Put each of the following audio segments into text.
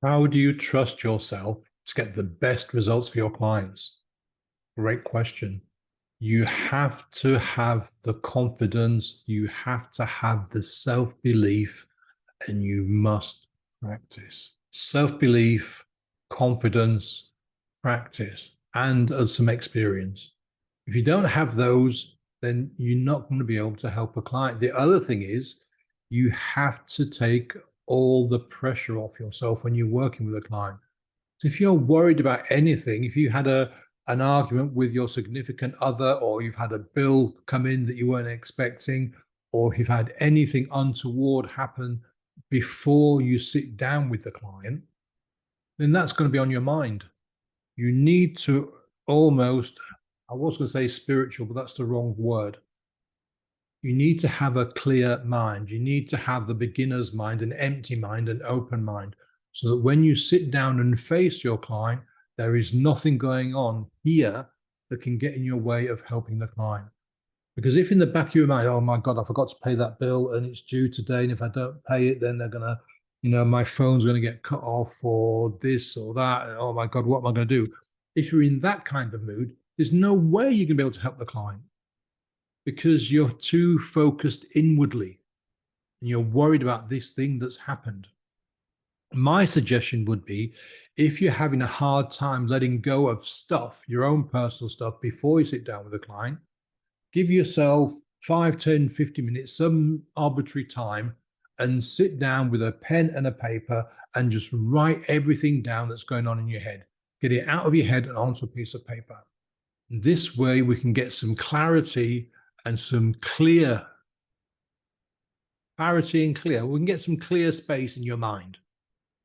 How do you trust yourself to get the best results for your clients? Great question. You have to have the confidence, you have to have the self belief, and you must practice. Self belief, confidence, practice, and some experience. If you don't have those, then you're not going to be able to help a client. The other thing is, you have to take all the pressure off yourself when you're working with a client. So if you're worried about anything, if you had an argument with your significant other, or you've had a bill come in that you weren't expecting, or if you've had anything untoward happen before you sit down with the client, then that's going to be on your mind. You need to almost, I was going to say spiritual, but that's the wrong word. You need to have a clear mind. You need to have the beginner's mind, an empty mind, an open mind, so that when you sit down and face your client, there is nothing going on here that can get in your way of helping the client. Because if in the back of your mind, oh my God, I forgot to pay that bill and it's due today, and if I don't pay it, then they're going to, my phone's going to get cut off or this or that. And, oh my God, what am I going to do? If you're in that kind of mood, there's no way you're going to be able to help the client because you're too focused inwardly and you're worried about this thing that's happened. My suggestion would be, if you're having a hard time letting go of stuff, your own personal stuff, before you sit down with a client, give yourself 5, 10, 50 minutes, some arbitrary time, and sit down with a pen and a paper and just write everything down that's going on in your head. Get it out of your head and onto a piece of paper. This way we can get some clarity and some clarity and clear. We can get some clear space in your mind,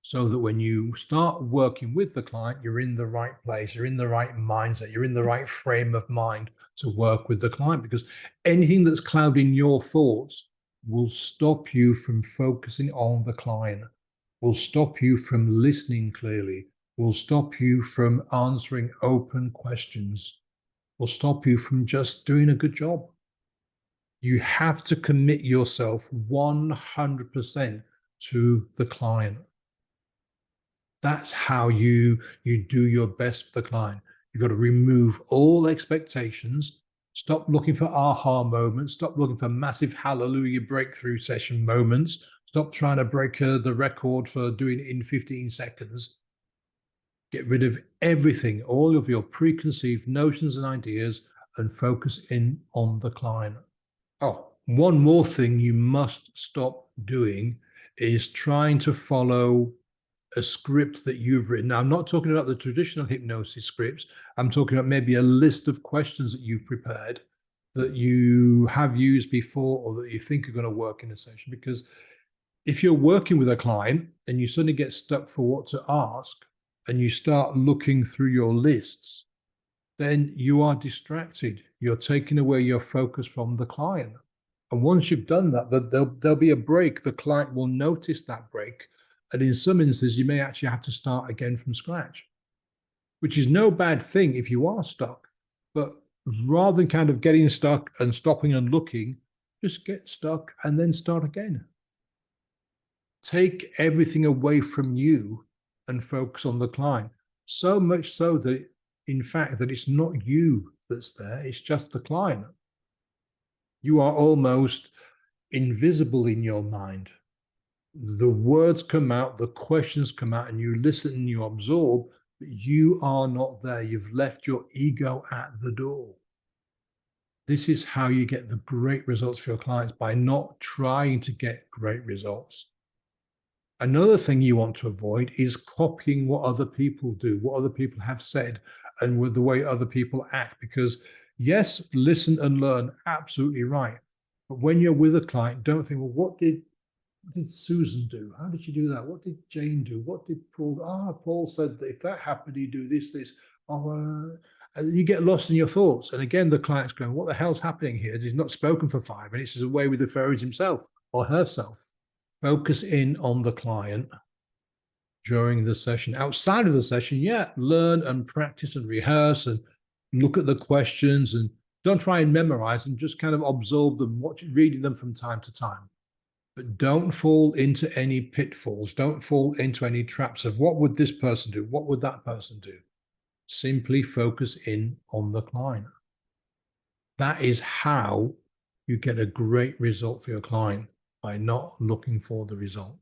so that when you start working with the client, you're in the right place, you're in the right mindset, you're in the right frame of mind to work with the client, because anything that's clouding your thoughts will stop you from focusing on the client, will stop you from listening clearly, will stop you from answering open questions, will stop you from just doing a good job. You have to commit yourself 100% to the client. That's how you do your best for the client. You've got to remove all expectations, stop looking for aha moments, stop looking for massive hallelujah breakthrough session moments, stop trying to break the record for doing it in 15 seconds. Get rid of everything, all of your preconceived notions and ideas, and focus in on the client. Oh, one more thing you must stop doing is trying to follow a script that you've written. Now, I'm not talking about the traditional hypnosis scripts. I'm talking about maybe a list of questions that you've prepared that you have used before or that you think are going to work in a session. Because if you're working with a client and you suddenly get stuck for what to ask and you start looking through your lists, then you are distracted. You're taking away your focus from the client. And once you've done that, there'll be a break. The client will notice that break. And in some instances, you may actually have to start again from scratch, which is no bad thing if you are stuck. But rather than kind of getting stuck and stopping and looking, just get stuck and then start again. Take everything away from you and focus on the client. So much so that, in fact, that it's not you that's there, it's just the client. You are almost invisible in your mind. The words come out, the questions come out, and you listen and you absorb, but you are not there. You've left your ego at the door. This is how you get the great results for your clients, by not trying to get great results. Another thing you want to avoid is copying what other people do, what other people have said, and with the way other people act. Because yes, listen and learn, absolutely right. But when you're with a client, don't think, well, what did Susan do? How did she do that? What did Jane do? What did Paul? Paul said that if that happened, he'd do this. And you get lost in your thoughts. And again, the client's going, what the hell's happening here? He's not spoken for 5 minutes. He's away with the fairies himself or herself. Focus in on the client during the session. Outside of the session, yeah, learn and practice and rehearse and look at the questions, and don't try and memorize them. Just kind of absorb them, reading them from time to time. But don't fall into any pitfalls. Don't fall into any traps of what would this person do? What would that person do? Simply focus in on the client. That is how you get a great result for your client, by not looking for the result.